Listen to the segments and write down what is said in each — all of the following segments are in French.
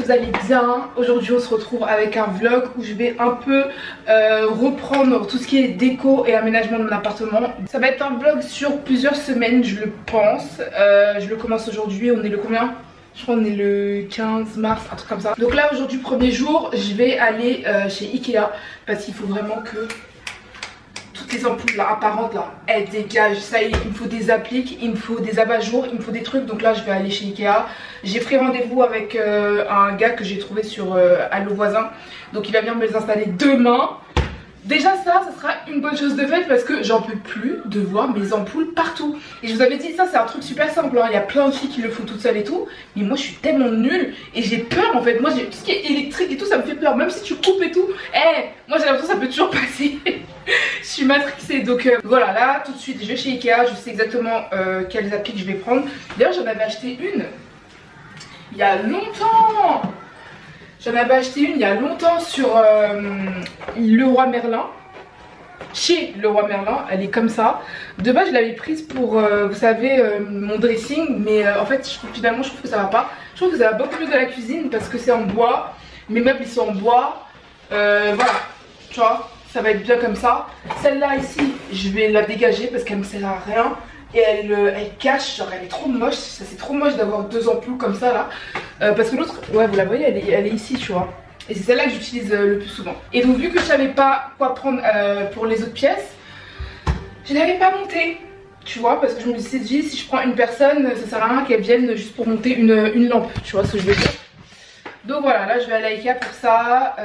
vous allez bien. Aujourd'hui on se retrouve avec un vlog où je vais un peu reprendre tout ce qui est déco et aménagement de mon appartement. Ça va être un vlog sur plusieurs semaines, je le pense. Je le commence aujourd'hui, on est le combien? Je crois qu'on est le 15 mars, un truc comme ça. Donc là aujourd'hui, premier jour, je vais aller chez Ikea parce qu'il faut vraiment que toutes les ampoules là apparentes là, elles dégagent. Ça y est, il me faut des appliques, il me faut des abat-jours, il me faut des trucs. Donc là je vais aller chez Ikea. J'ai pris rendez-vous avec un gars que j'ai trouvé sur Allo Voisin. Donc il va venir me les installer demain. Déjà ça sera une bonne chose de faite parce que j'en peux plus de voir mes ampoules partout. Et je vous avais dit, ça c'est un truc super simple, hein. Il y a plein de filles qui le font toutes seules et tout. Mais moi je suis tellement nulle et j'ai peur en fait. Moi tout ce qui est électrique et tout ça me fait peur. Même si tu coupes et tout, moi j'ai l'impression que ça peut toujours passer. Je suis matrixée. Donc voilà, là tout de suite je vais chez Ikea. Je sais exactement quelles appliques je vais prendre. D'ailleurs j'en avais acheté une il y a longtemps. J'en avais acheté une il y a longtemps sur Leroy Merlin. Chez Leroy Merlin, elle est comme ça. De base je l'avais prise pour, vous savez, mon dressing. Mais en fait finalement je trouve que ça va pas. Je trouve que ça va beaucoup mieux de la cuisine parce que c'est en bois. Mes meubles ils sont en bois. Voilà, tu vois, ça va être bien comme ça. Celle-là ici, je vais la dégager parce qu'elle me sert à rien. Et elle cache, genre elle est trop moche. Ça c'est trop moche d'avoir deux ampoules comme ça là. Parce que l'autre, ouais vous la voyez, elle est ici tu vois. Et c'est celle-là que j'utilise le plus souvent. Et donc vu que je savais pas quoi prendre pour les autres pièces, je n'avais pas monté. Tu vois, parce que je me disais si je prends une personne, ça sert à rien qu'elle vienne juste pour monter une lampe. Tu vois ce que je veux dire. Donc voilà, là je vais aller à Ikea pour ça.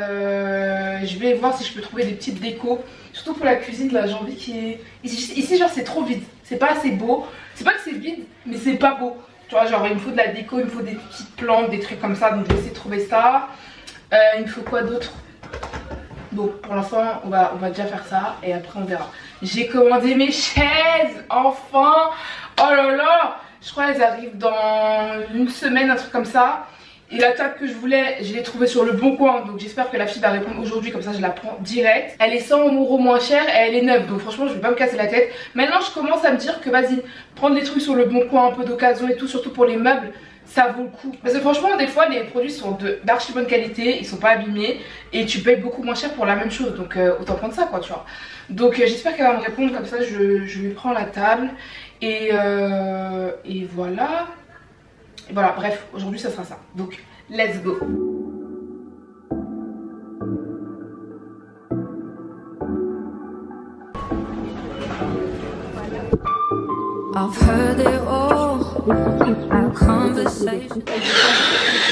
Je vais voir si je peux trouver des petites décos. Surtout pour la cuisine là, j'ai envie qu'il y ait... Ici genre c'est trop vide, c'est pas assez beau. C'est pas que c'est vide, mais c'est pas beau. Tu vois, genre il me faut de la déco, il me faut des petites plantes, des trucs comme ça. Donc je vais essayer de trouver ça. Il me faut quoi d'autre? Bon pour l'instant on va déjà faire ça et après on verra. J'ai commandé mes chaises, enfin. Oh là là, je crois qu'elles arrivent dans une semaine, un truc comme ça. Et la table que je voulais, je l'ai trouvée sur le bon coin. Donc j'espère que la fille va répondre aujourd'hui, comme ça je la prends direct. Elle est 100 € moins chère et elle est neuve. Donc franchement je vais pas me casser la tête. Maintenant je commence à me dire que vas-y, prendre des trucs sur le bon coin, un peu d'occasion et tout, surtout pour les meubles, ça vaut le coup. Parce que franchement des fois les produits sont d'archi bonne qualité, ils sont pas abîmés. Et tu payes beaucoup moins cher pour la même chose. Donc autant prendre ça quoi tu vois. Donc j'espère qu'elle va me répondre, comme ça je lui prends la table. Et voilà. Et voilà, bref, aujourd'hui ça sera ça. Donc, let's go.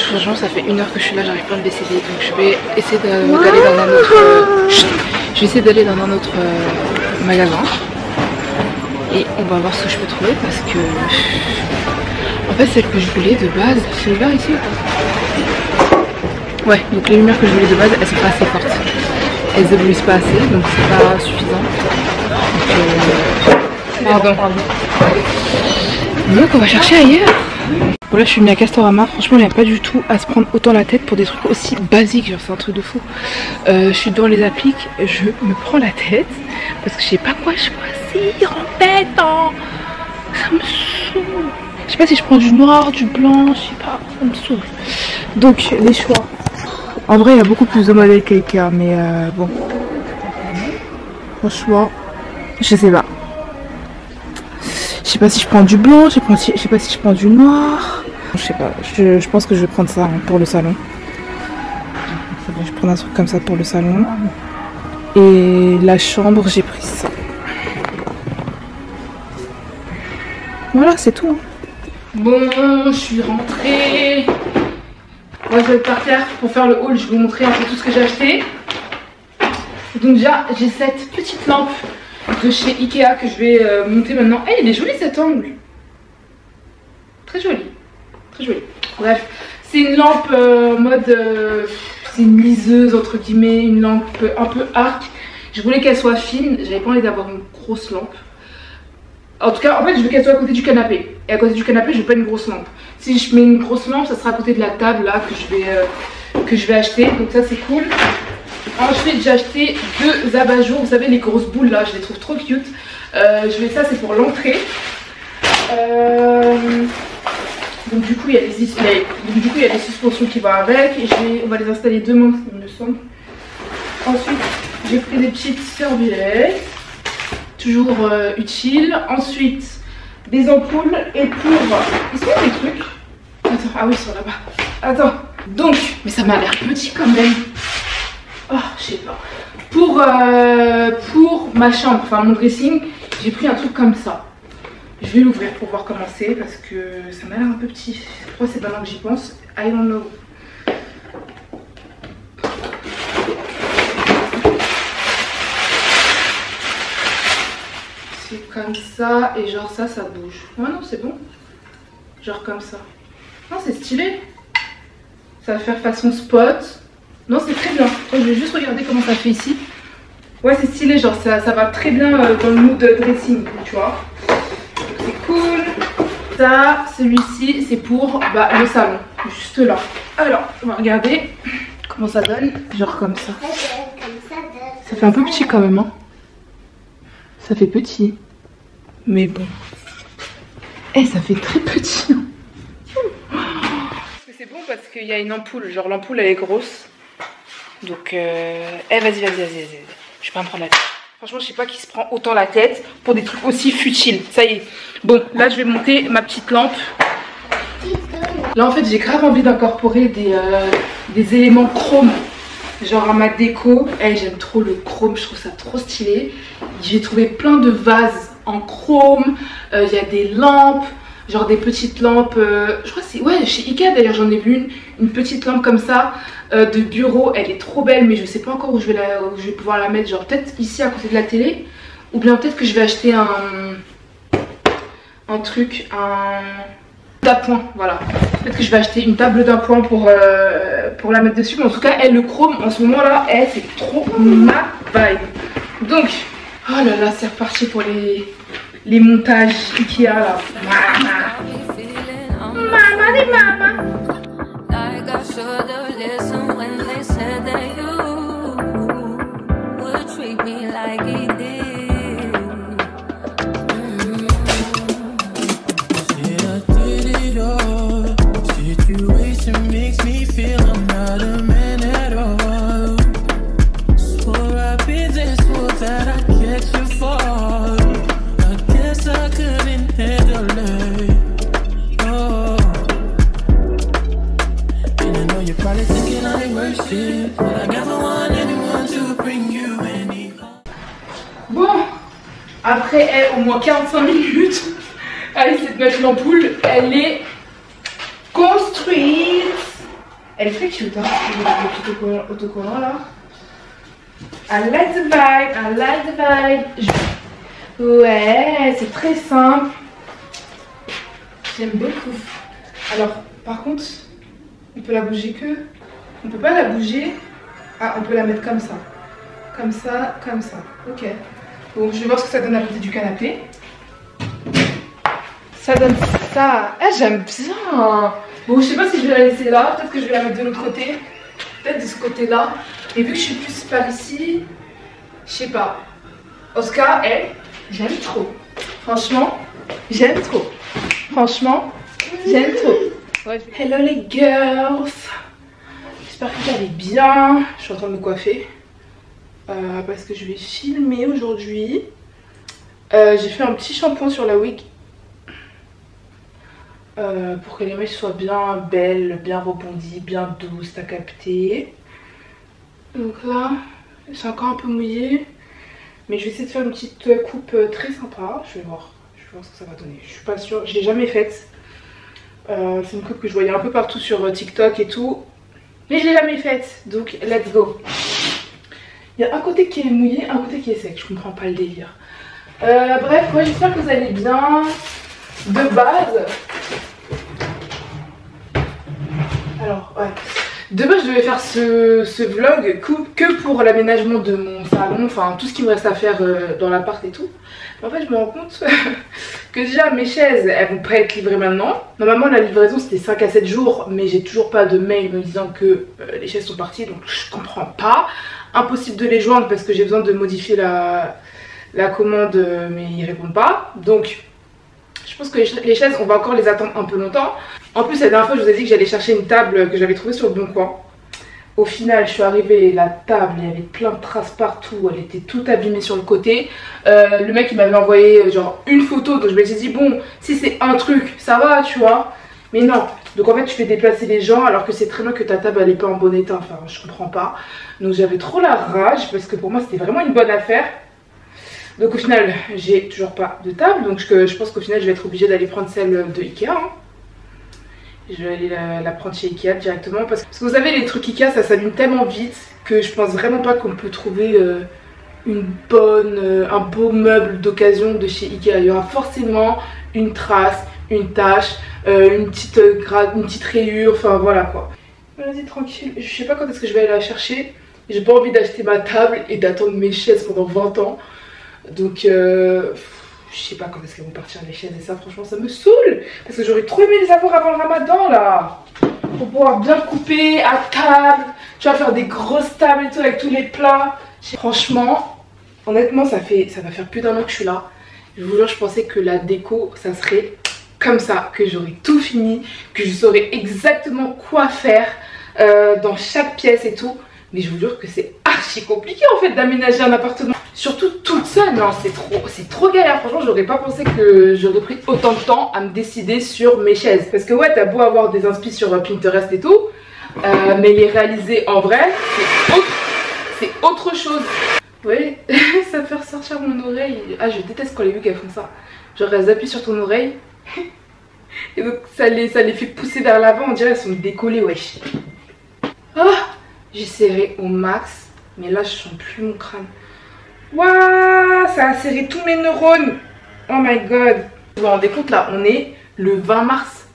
Franchement, ça fait 1 heure que je suis là, j'arrive pas à me décider. Donc je vais essayer d'aller dans un autre... je vais essayer d'aller dans un autre magasin. Et on va voir ce que je peux trouver parce que... En fait celle que je voulais de base, c'est ouvert ici. Ouais, donc les lumières que je voulais de base, elles sont pas assez fortes. Elles éblouissent pas assez, donc c'est pas suffisant. Donc, pardon. Donc on va chercher ailleurs. Bon là je suis venue à Castorama, franchement il n'y a pas du tout à se prendre autant la tête pour des trucs aussi basiques, genre c'est un truc de fou. Je suis dans les appliques, je me prends la tête parce que je sais pas quoi choisir en fait. Hein. Ça me saoule. Je sais pas si je prends du noir, du blanc, je sais pas, ça me saoule. Donc les choix. En vrai il y a beaucoup plus de modèles qu'Ikea, mais bon. Franchement, je sais pas. Je sais pas si je prends du blanc, je sais pas si je prends du noir. Je sais pas, je pense que je vais prendre ça hein, pour le salon. Je vais prendre un truc comme ça pour le salon. Et la chambre, j'ai pris ça. Voilà, c'est tout. Hein. Bon, je suis rentrée. Moi, je vais être par terre pour faire le haul. Je vais vous montrer un peu tout ce que j'ai acheté. Donc déjà, j'ai cette petite lampe de chez Ikea que je vais monter maintenant. Eh, il est joli cet angle. Très joli. Très joli. Bref, c'est une lampe mode... c'est une liseuse entre guillemets. Une lampe un peu arc. Je voulais qu'elle soit fine. J'avais pas envie d'avoir une grosse lampe. En tout cas, en fait, je veux qu'elle soit à côté du canapé. Et à côté du canapé, je veux pas une grosse lampe. Si je mets une grosse lampe, ça sera à côté de la table là que je vais acheter. Donc ça, c'est cool. Ensuite, j'ai acheté 2 abat-jours. Vous savez, les grosses boules là, je les trouve trop cute. Ça, c'est pour l'entrée. Donc du coup il y a des suspensions qui vont avec. Et on va les installer demain, il me semble. Ensuite j'ai pris des petites serviettes, toujours utiles. Ensuite des ampoules et pour... Ils sont où les trucs? Attends, ah oui, ils sont là-bas. Attends, donc, mais ça m'a l'air petit quand même. Oh, je sais pas. Pour ma chambre, enfin mon dressing, j'ai pris un truc comme ça. Je vais l'ouvrir pour voir comment c'est parce que ça m'a l'air un peu petit. Je crois que c'est maintenant que j'y pense. I don't know. C'est comme ça et genre ça bouge. Ouais non c'est bon. Genre comme ça. Non c'est stylé. Ça va faire façon spot. Non c'est très bien. Je vais juste regarder comment ça fait ici. Ouais c'est stylé, genre ça va très bien dans le mood dressing, tu vois. C'est cool. Ça, celui-ci c'est pour le salon. Juste là. Alors on va regarder comment ça donne. Genre comme ça. Ça fait un peu petit quand même hein. Ça fait petit. Mais bon. Eh ça fait très petit. C'est bon parce qu'il y a une ampoule. Genre l'ampoule elle est grosse. Donc vas-y. Je vais pas me prendre la tête. Franchement je sais pas qui se prend autant la tête pour des trucs aussi futiles. Ça y est. Bon là je vais monter ma petite lampe. Là en fait j'ai grave envie d'incorporer des éléments chrome. Genre à ma déco, j'aime trop le chrome, je trouve ça trop stylé. J'ai trouvé plein de vases en chrome, il y a des lampes, genre des petites lampes, je crois que c'est, ouais chez Ikea d'ailleurs j'en ai vu une petite lampe comme ça de bureau, elle est trop belle mais je sais pas encore où je vais pouvoir la mettre, genre peut-être ici à côté de la télé, ou bien peut-être que je vais acheter un d'appoint, voilà. Peut-être que je vais acheter une table d'appoint pour la mettre dessus. Mais en tout cas, le chrome en ce moment là, c'est trop ma vibe. Donc, oh là là, c'est reparti pour les montages Ikea là. Mama. Makes me feel I'm not a man at all. Swore I'd be this, swore that I'd catch you fall. I guess I couldn't handle it. Oh. And I know you're probably thinking I ain't worth it, but I never want anyone to bring you any. Bon, après au moins 45 minutes à essayer de mettre l'ampoule, elle est construite. Elle est très cute hein, le petit autocollant là. I like the vibe, Ouais, c'est très simple. J'aime beaucoup. Alors, par contre, on peut la bouger que... On peut pas la bouger. Ah, on peut la mettre comme ça. Comme ça. Ok. Bon, je vais voir ce que ça donne à côté du canapé. Ça donne ça. Ah, j'aime bien. Bon, je sais pas si je vais la laisser là. Peut-être que je vais la mettre de l'autre côté. Peut-être de ce côté-là. Et vu que je suis plus par ici, je sais pas. Oscar, j'aime trop. Franchement, j'aime trop. Ouais. Hello les girls. J'espère que vous allez bien. Je suis en train de me coiffer. Parce que je vais filmer aujourd'hui. J'ai fait un petit shampoing sur la wig. Pour que les mèches soient bien belles, bien rebondies, bien douces, t'as capté. Donc là, c'est encore un peu mouillé. Mais je vais essayer de faire une petite coupe très sympa. Je vais voir ce que ça va donner. Je suis pas sûre, je l'ai jamais faite. C'est une coupe que je voyais un peu partout sur TikTok et tout. Mais je l'ai jamais faite, donc let's go. Il y a un côté qui est mouillé, un côté qui est sec. Je comprends pas le délire. Bref, moi j'espère que vous allez bien. De base... Alors, ouais. De base, je devais faire ce vlog que pour l'aménagement de mon salon, enfin tout ce qui me reste à faire dans l'appart et tout. Mais en fait, je me rends compte que déjà mes chaises, elles vont pas être livrées maintenant. Normalement, la livraison c'était 5 à 7 jours, mais j'ai toujours pas de mail me disant que les chaises sont parties, donc je comprends pas. Impossible de les joindre parce que j'ai besoin de modifier la commande, mais ils répondent pas. Donc, Je pense que les chaises, on va encore les attendre un peu longtemps. En plus, la dernière fois, je vous ai dit que j'allais chercher une table que j'avais trouvée sur le Bon Coin. Au final, je suis arrivée, la table, il y avait plein de traces partout, elle était toute abîmée sur le côté. Le mec, il m'avait envoyé genre une photo, donc je me suis dit, bon, si c'est un truc, ça va, tu vois. Mais non, donc en fait, tu fais déplacer les gens alors que c'est très bien que ta table, elle est pas en bon état, enfin, je comprends pas. Donc j'avais trop la rage parce que pour moi, c'était vraiment une bonne affaire. Donc au final, j'ai toujours pas de table, donc je pense qu'au final, je vais être obligée d'aller prendre celle de Ikea. Hein. Je vais aller la prendre chez Ikea directement parce que vous savez, les trucs Ikea, ça s'allume tellement vite que je pense vraiment pas qu'on peut trouver un beau meuble d'occasion de chez Ikea. Il y aura forcément une trace, une tache, une petite rayure, enfin voilà quoi. Vas-y tranquille, je sais pas quand est-ce que je vais aller la chercher. J'ai pas envie d'acheter ma table et d'attendre mes chaises pendant 20 ans. Donc je sais pas quand est-ce qu'elles vont partir les chaises et ça franchement ça me saoule. Parce que j'aurais trop aimé les avoir avant le ramadan là. Pour pouvoir bien couper à table. Tu vas faire des grosses tables et tout avec tous les plats. Franchement, honnêtement ça va faire plus d'un an que je suis là. Je vous jure, je pensais que la déco ça serait comme ça. Que j'aurais tout fini. Que je saurais exactement quoi faire dans chaque pièce et tout. Mais je vous jure que c'est archi compliqué en fait d'aménager un appartement. Surtout toute seule, non, c'est trop galère. Franchement, j'aurais pas pensé que j'aurais pris autant de temps à me décider sur mes chaises. Parce que ouais, t'as beau avoir des inspi sur Pinterest et tout, mais les réaliser en vrai, c'est autre chose. Oui, ça me fait ressortir mon oreille. Ah, je déteste quand les vues qu'elles font ça. Genre elles appuient sur ton oreille et donc ça les fait pousser vers l'avant. On dirait elles sont décollées, wesh. Ah, j'ai serré au max, mais là je sens plus mon crâne. Waouh, ça a serré tous mes neurones. Oh my god. Vous vous rendez compte là, on est le 20 mars.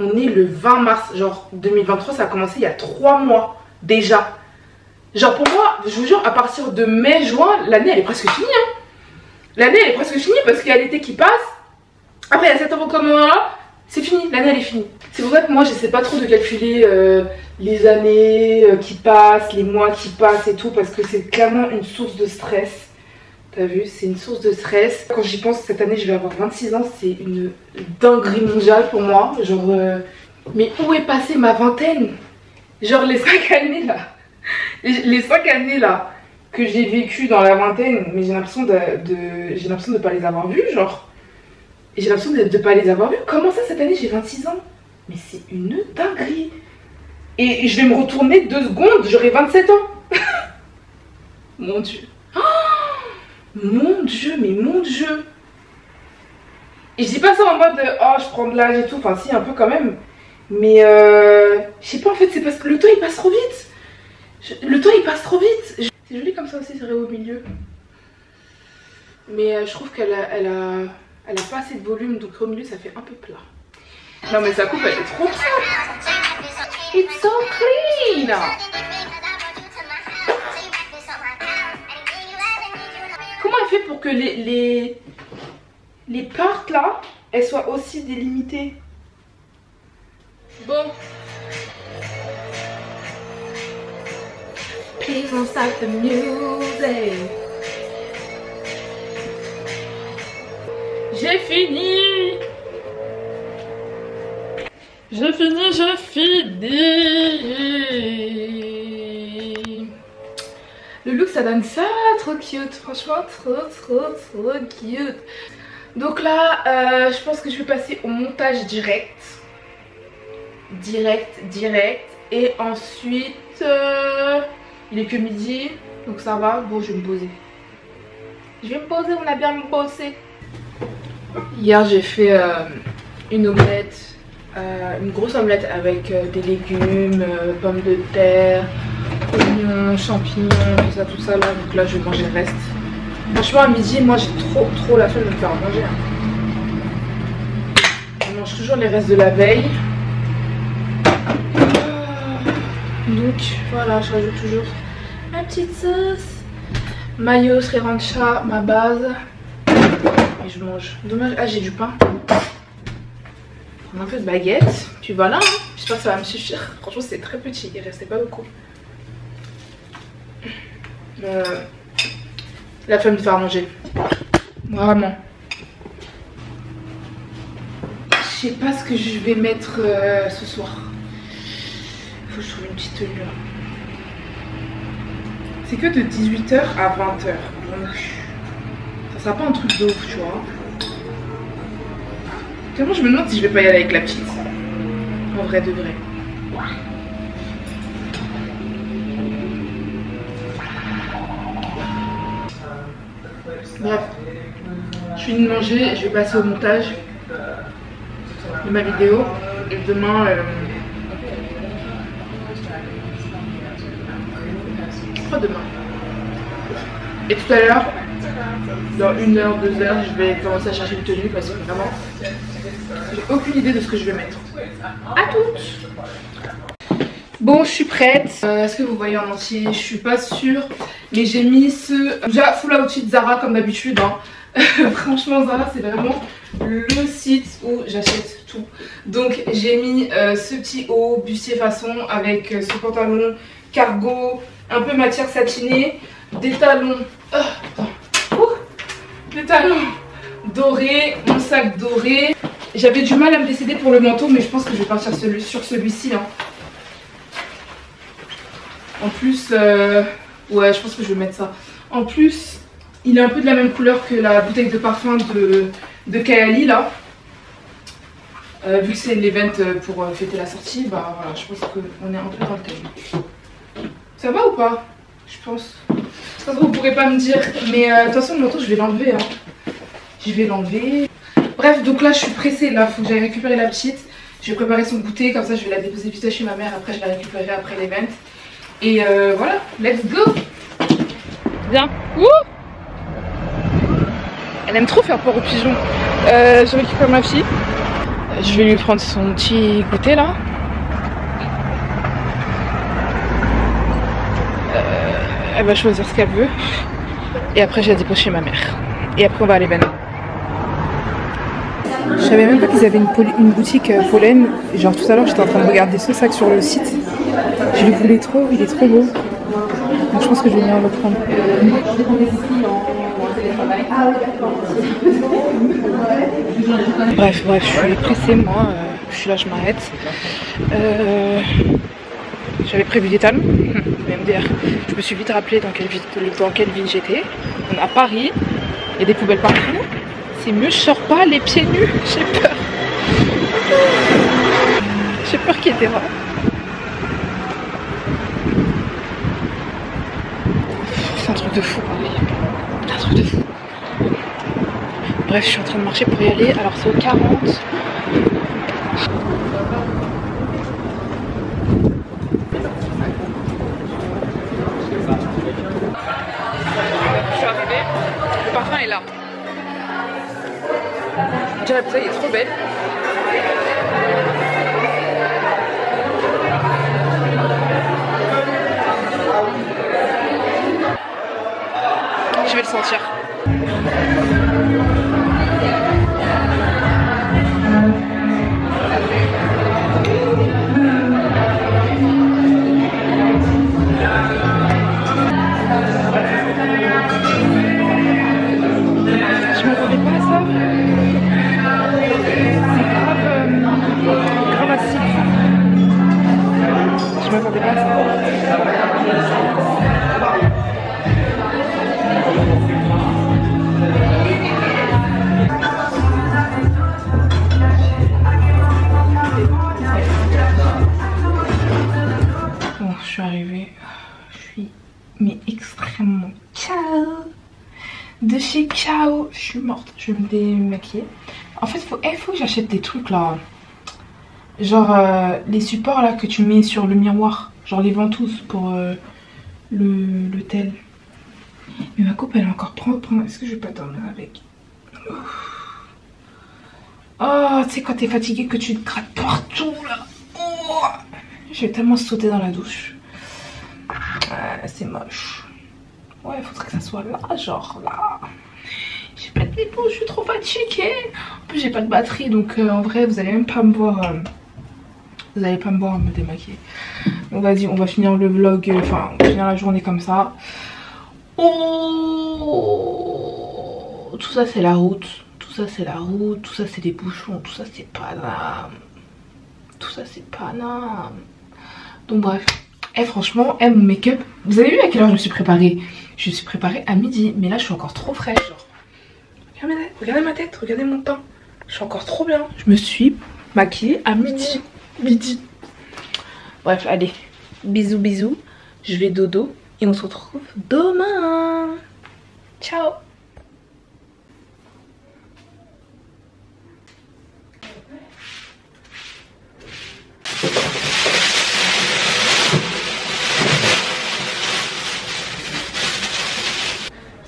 On est le 20 mars. Genre 2023, ça a commencé il y a 3 mois déjà. Genre pour moi, je vous jure, à partir de mai, juin, l'année elle est presque finie. Hein. L'année elle est presque finie parce qu'il y a l'été qui passe. Après il y a cet avant comme là. C'est fini, l'année elle est finie. C'est pour ça que moi j'essaie pas trop de calculer les années qui passent, les mois qui passent et tout, parce que c'est clairement une source de stress. T'as vu, c'est une source de stress. Quand j'y pense, cette année je vais avoir 26 ans, c'est une dinguerie mondiale pour moi. Genre, mais où est passée ma vingtaine? Genre les 5 années là. Les 5 années là que j'ai vécues dans la vingtaine, mais j'ai l'impression de pas les avoir vues, genre. Et j'ai l'impression de ne pas les avoir vus. Comment ça, cette année, j'ai 26 ans? Mais c'est une dinguerie. Et je vais me retourner 2 secondes, j'aurai 27 ans. Mon Dieu. Oh, mon Dieu, mais mon Dieu. Et je dis pas ça en mode, oh, je prends de l'âge et tout. Enfin, si, un peu quand même. Mais, je sais pas, en fait, c'est parce que le temps, il passe trop vite. Le temps, il passe trop vite. C'est joli comme ça aussi, c'est au milieu. Mais je trouve qu'elle a pas assez de volume, donc au milieu ça fait un peu plat. Non mais sa coupe elle est trop propre. It's so clean. Comment elle fait pour que les parts là, elles soient aussi délimitées? Bon. Please don't stop the music. J'ai fini. J'ai fini. Le look ça donne ça, trop cute. Franchement trop cute. Donc là je pense que je vais passer au montage direct. Et ensuite il est que midi, donc ça va. Bon, je vais me poser. On a bien bossé. Hier j'ai fait une omelette, une grosse omelette avec des légumes, pommes de terre, oignons, champignons, tout ça là. Donc là je vais manger le reste. Franchement à midi moi j'ai trop la flemme de me faire manger. Je mange toujours les restes de la veille. Donc voilà, je rajoute toujours ma petite sauce, mayo, sriracha, ma base. Et je mange. Dommage, ah j'ai du pain. On a un peu de baguette. Puis voilà, hein. J'espère que ça va me suffire. Franchement c'est très petit, il restait pas beaucoup. La flemme de faire manger. Vraiment. sais pas ce que je vais mettre ce soir. Faut que je trouve une petite tenue là. C'est que de 18h à 20h. Donc ça sera pas un truc de ouf, tu vois. Tellement je me demande si je vais pas y aller avec la petite. En vrai de vrai. Bref. Je finis de manger, je vais passer au montage de ma vidéo. Et demain... demain. Et tout à l'heure, dans 1 heure, 2 heures, je vais commencer à chercher une tenue parce que vraiment, j'ai aucune idée de ce que je vais mettre. À toutes. Bon, je suis prête. Est-ce que vous voyez en entier? Je suis pas sûre, mais j'ai mis ce déjà full outfit Zara comme d'habitude. Hein. Franchement, Zara, c'est vraiment le site où j'achète tout. Donc, j'ai mis ce petit haut bustier façon avec ce pantalon cargo. Un peu matière satinée, des talons, des talons dorés, mon sac doré. J'avais du mal à me décider pour le manteau, mais je pense que je vais partir sur celui-ci. Hein. En plus, ouais, je pense que je vais mettre ça. En plus, il est un peu de la même couleur que la bouteille de parfum de Kaali là. Vu que c'est l'event pour fêter la sortie, bah voilà, je pense qu'on est un peu dans le thème. Ça va ou pas? Je pense. Ça vous pourrez pas me dire. Mais de toute façon le manteau je vais l'enlever. Hein. Je vais l'enlever. Bref, donc là je suis pressée. Là faut que j'aille récupérer la petite. Je vais préparer son goûter. Comme ça je vais la déposer vite chez ma mère. Après je la récupérerai après l'event. Et voilà, let's go. Bien. Ouh, elle aime trop faire peur aux pigeons. Je récupère ma fille. Je vais lui prendre son petit goûter là. Elle va choisir ce qu'elle veut. Et après je la dépose chez ma mère. Et après on va à l'événement. Je savais même pas qu'ils avaient une boutique pollen. Genre tout à l'heure j'étais en train de regarder ce sac sur le site. Je le voulais trop, il est trop beau. Donc je pense que je vais venir le prendre. Bref, je suis pressée moi. Je suis là, je m'arrête. J'avais prévu des talons, MDR. Je me suis vite rappelé dans quelle ville j'étais. On est à Paris, il y a des poubelles partout. C'est mieux, je sors pas les pieds nus, j'ai peur. J'ai peur qu'il y ait des rats. C'est un truc de fou, c'est un truc de fou. Bref, je suis en train de marcher pour y aller, alors c'est au 40. Le parfum est là. Déjà la bouteille est trop belle. Je vais le sentir. Je m'attendais pas à ça. Bon, je suis arrivée. Je suis extrêmement ciao. De chez Ciao. Je suis morte. Je vais me démaquiller. En fait, faut que j'achète des trucs là. Genre les supports là que tu mets sur le miroir. Genre les ventouses pour le tel. Mais ma coupe elle est encore propre. Est-ce que je vais pas dormir avec? Oh, tu sais quand t'es fatigué que tu te grattes partout là. Oh, je vais tellement sauter dans la douche. C'est moche. Ouais, il faudrait que ça soit là, genre là. J'ai pas de dépo, je suis trop fatiguée. En plus j'ai pas de batterie donc en vrai vous allez même pas me voir. Vous allez pas me voir me démaquiller. Donc vas-y, on va finir le vlog, enfin on va finir la journée comme ça. Oh, tout ça c'est la route. Tout ça c'est la route, tout ça c'est des bouchons, tout ça c'est Paname. Tout ça c'est Paname. Donc bref. Franchement, mon make-up, vous avez vu à quelle heure je me suis préparée? Je me suis préparée à midi, mais là je suis encore trop fraîche. Genre. Regardez ma tête, regardez mon teint. Je suis encore trop bien. Je me suis maquillée à midi. Bref, allez, bisous bisous. Je vais dodo et on se retrouve demain. Ciao.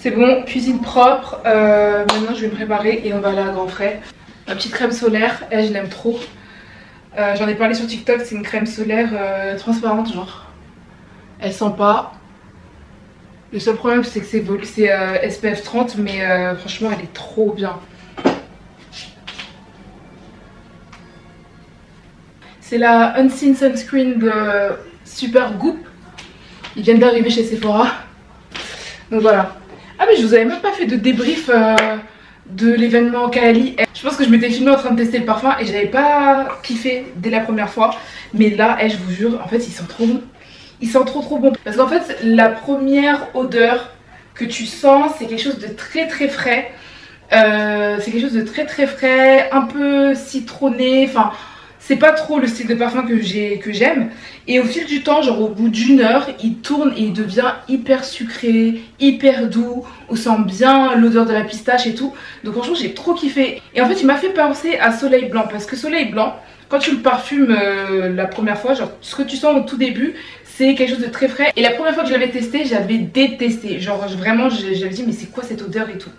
C'est bon, cuisine propre. Maintenant je vais me préparer et on va aller à Grand Frais. Ma petite crème solaire, elle je l'aime trop. J'en ai parlé sur TikTok, c'est une crème solaire transparente genre. Elle sent pas. Le seul problème c'est que c'est SPF 30 mais franchement elle est trop bien. C'est la Unseen Sunscreen de Supergoop. Ils viennent d'arriver chez Sephora. Donc voilà. Ah mais je vous avais même pas fait de débrief de l'événement Kaali. Je pense que je m'étais filmée en train de tester le parfum et j'avais pas kiffé dès la première fois. Mais là, je vous jure, en fait il sent trop bon. Il sent trop bon. Parce qu'en fait la première odeur que tu sens c'est quelque chose de très frais. C'est quelque chose de très frais, un peu citronné, enfin... C'est pas trop le style de parfum que j'aime. Et au fil du temps, genre au bout d'une heure, il tourne et il devient hyper sucré, hyper doux. On sent bien l'odeur de la pistache et tout. Donc franchement, j'ai trop kiffé. Et en fait, il m'a fait penser à Soleil Blanc. Parce que Soleil Blanc, quand tu le parfumes la première fois, genre ce que tu sens au tout début, c'est quelque chose de très frais. Et la première fois que je l'avais testé, j'avais détesté. Genre vraiment, j'avais dit mais c'est quoi cette odeur et tout.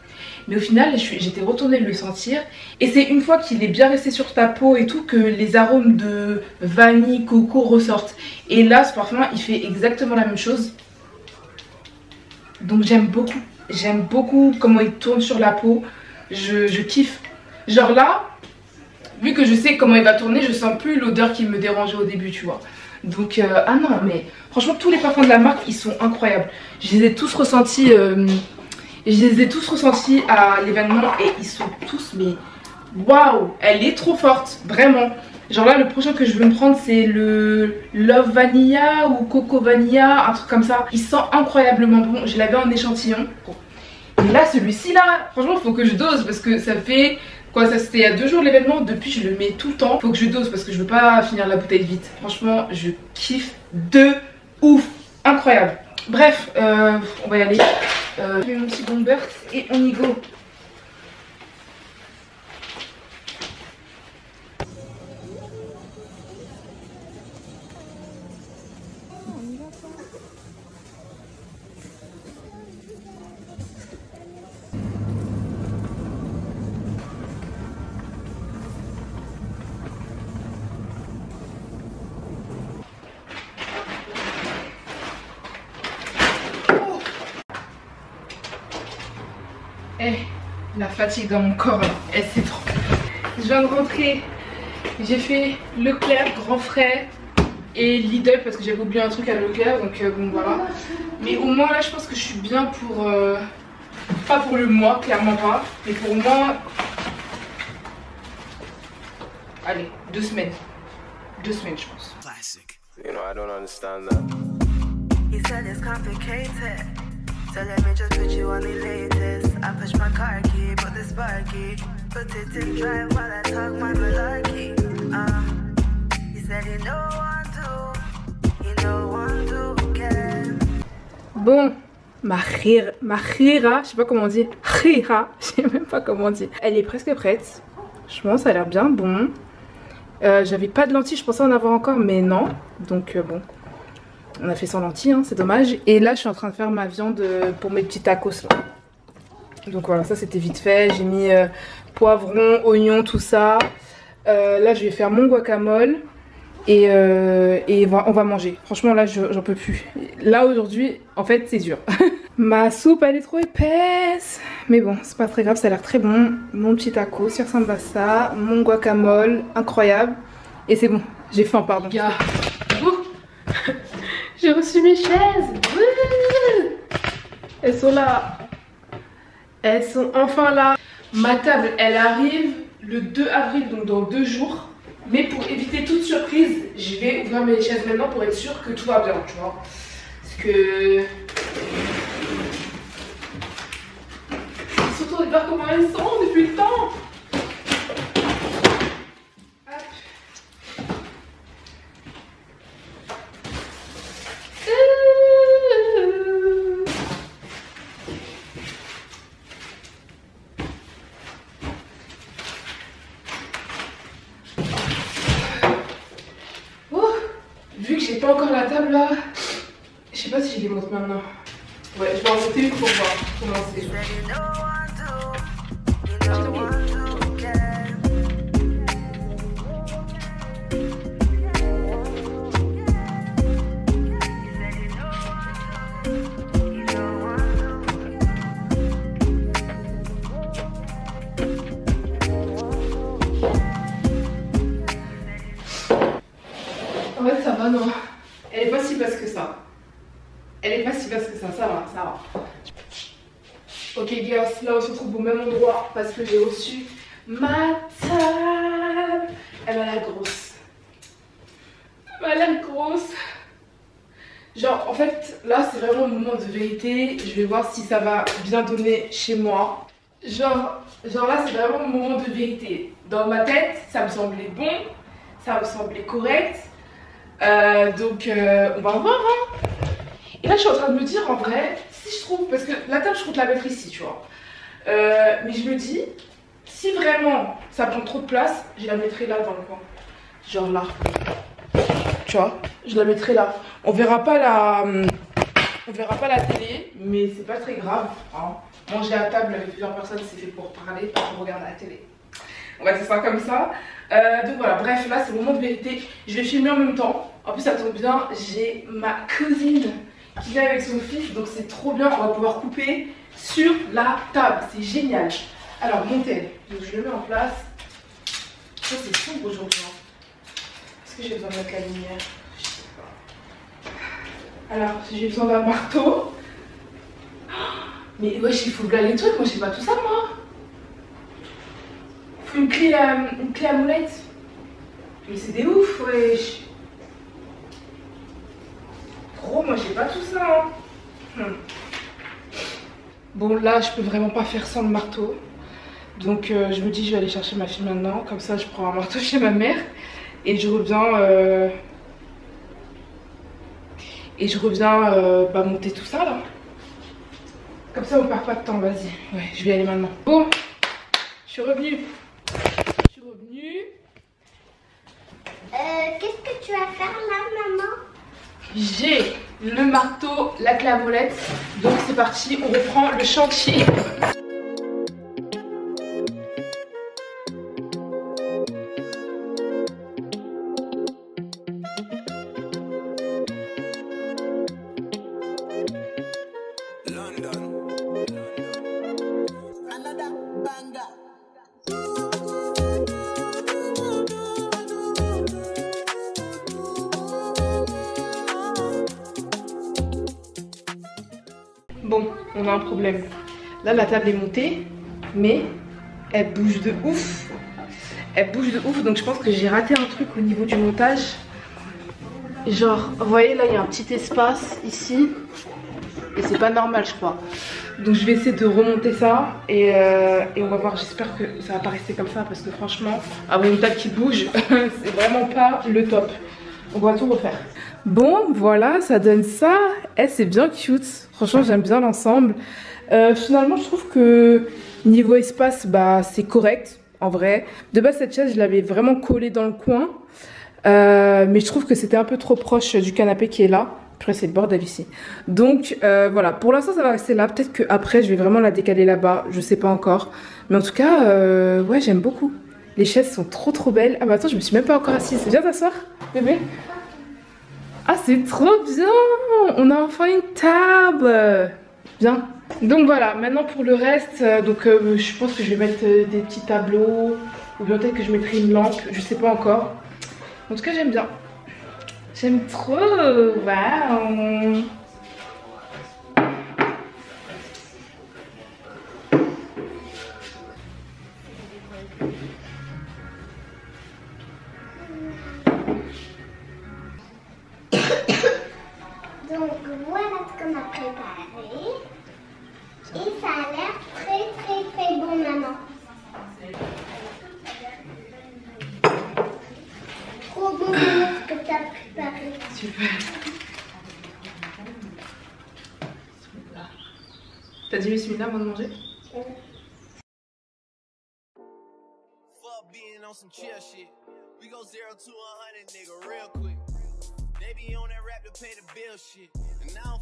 Mais au final, j'étais retournée le sentir. Et c'est une fois qu'il est bien resté sur ta peau et tout que les arômes de vanille, coco ressortent. Et là, ce parfum, il fait exactement la même chose. Donc j'aime beaucoup. J'aime beaucoup comment il tourne sur la peau. Je kiffe. Genre là, vu que je sais comment il va tourner, je sens plus l'odeur qui me dérangeait au début, tu vois. Donc, ah non, mais franchement, tous les parfums de la marque, ils sont incroyables. Je les ai tous ressentis... à l'événement et ils sont tous mais waouh, elle est trop forte, vraiment. Genre là le prochain que je veux me prendre c'est le Love Vanilla ou Coco Vanilla, un truc comme ça. Il sent incroyablement bon, je l'avais en échantillon. Et là celui-ci là, franchement faut que je dose parce que ça fait quoi, ça c'était il y a 2 jours l'événement, depuis je le mets tout le temps. Faut que je dose parce que je veux pas finir la bouteille vite. Franchement je kiffe de ouf, incroyable. Bref, on va y aller. Je mets mon petit bomber et on y go. La fatigue dans mon corps, c'est trop. Je viens de rentrer, j'ai fait Leclerc, Grand Frais et Lidl parce que j'avais oublié un truc à Leclerc, donc bon voilà. Mais au moins là je pense que je suis bien pour, pas pour le mois, clairement pas, mais pour au moins, allez, 2 semaines. 2 semaines je pense. Classic. You know, I don't understand that. He said it's complicated. So let me just put you on the latest. I push my car key, put the sparky. Put it in drive while I talk my malarkey. He said he don't want to again. Bon, ma khira, je sais pas comment on dit. Khira, je sais même pas comment on dit. Elle est presque prête. Je pense, ça a l'air bien bon. J'avais pas de lentilles, je pensais en avoir encore, mais non. Donc bon. On a fait sans lentilles, hein, c'est dommage. Et là, je suis en train de faire ma viande pour mes petits tacos là. Donc voilà, ça c'était vite fait. J'ai mis poivron, oignon, tout ça. Là, je vais faire mon guacamole. Et on va manger. Franchement, là, j'en peux plus. Là, aujourd'hui, en fait, c'est dur. Ma soupe, elle est trop épaisse. Mais bon, c'est pas très grave, ça a l'air très bon. Mon petit taco, ça ressemble à ça. Mon guacamole, incroyable. Et c'est bon, j'ai faim, pardon. J'ai reçu mes chaises. Elles sont là. Elles sont enfin là. Ma table, elle arrive le 2 avril, donc dans 2 jours. Mais pour éviter toute surprise, je vais ouvrir mes chaises maintenant pour être sûre que tout va bien, tu vois. Parce que... surtout de voir comment elles sont depuis le temps. Vu que j'ai pas encore la table là, je sais pas si je les monte maintenant. Ouais, je vais en monter une pour voir comment c'est. En fait ça va, non. Elle est pas si basse que ça. Elle est pas si basse que ça va, ça va. Ok girls, là on se retrouve au même endroit parce que j'ai reçu ma table. Elle a l'air grosse. Elle a l'air grosse. Genre en fait là c'est vraiment le moment de vérité. Je vais voir si ça va bien donner chez moi. Genre là c'est vraiment le moment de vérité. Dans ma tête ça me semblait bon, ça me semblait correct. Donc on va voir hein. Et là je suis en train de me dire en vrai, si je trouve, parce que la table je compte la mettre ici tu vois, mais je me dis, si vraiment ça prend trop de place, je la mettrai là dans le coin, genre là, tu vois, je la mettrai là. On verra pas la télé, mais c'est pas très grave hein. Manger à table avec plusieurs personnes c'est fait pour parler, pas pour regarder la télé. On va faire ça comme ça. Donc voilà, bref, là c'est le moment de vérité. Je vais filmer en même temps. En plus ça tombe bien, j'ai ma cousine qui vient avec son fils, donc c'est trop bien, on va pouvoir couper sur la table, c'est génial. Alors montez, donc je le mets en place. Ça c'est sombre aujourd'hui. Est-ce que j'ai besoin de mettre la lumière? Je sais pas. Alors j'ai besoin d'un marteau. Mais wesh, il faut blaguer les trucs, moi j'ai pas tout ça moi. Il faut une clé à molette. Mais c'est des ouf, wesh. Gros, moi j'ai pas tout ça. Hein. Bon, là je peux vraiment pas faire sans le marteau. Donc je me dis, je vais aller chercher ma fille maintenant. Comme ça, je prends un marteau chez ma mère. Et je reviens. Monter tout ça là. Comme ça, on perd pas de temps. Vas-y. Ouais, je vais y aller maintenant. Bon, je suis revenue. Qu'est-ce que tu vas faire là, maman? J'ai le marteau, la clé à molette. Donc c'est parti, on reprend le chantier. Bon, on a un problème. Là, la table est montée, mais elle bouge de ouf. Elle bouge de ouf, donc je pense que j'ai raté un truc au niveau du montage. Genre, vous voyez, là, il y a un petit espace ici. Et c'est pas normal, je crois. Donc je vais essayer de remonter ça. Et on va voir, j'espère que ça va pas rester comme ça. Parce que franchement, avoir une table qui bouge, c'est vraiment pas le top. On va tout refaire. Bon, voilà, ça donne ça. C'est bien cute. Franchement, j'aime bien l'ensemble. Finalement, je trouve que niveau espace, bah, c'est correct, en vrai. De base, cette chaise, je l'avais vraiment collée dans le coin. Mais je trouve que c'était un peu trop proche du canapé qui est là. Après, c'est le bordel ici. Donc, voilà. Pour l'instant, ça va rester là. Peut-être qu'après, je vais vraiment la décaler là-bas. Je sais pas encore. Mais en tout cas, ouais, j'aime beaucoup. Les chaises sont trop belles. Ah bah attends, je me suis même pas encore assise. Viens t'asseoir, bébé. Ah, c'est trop bien. On a enfin une table. Bien. Donc voilà, maintenant pour le reste, je pense que je vais mettre des petits tableaux. Ou bien peut-être que je mettrai une lampe. Je sais pas encore. En tout cas, j'aime bien. J'aime trop. Waouh. Donc voilà ce qu'on a préparé. Et ça a l'air très bon, maman. Trop bon ce que tu as préparé. Super. T'as dit bismillah avant de manger? Fuck being on some chill shit. We go 0 to 100, nigga, real quick. They be on that rap to pay the bill shit. And now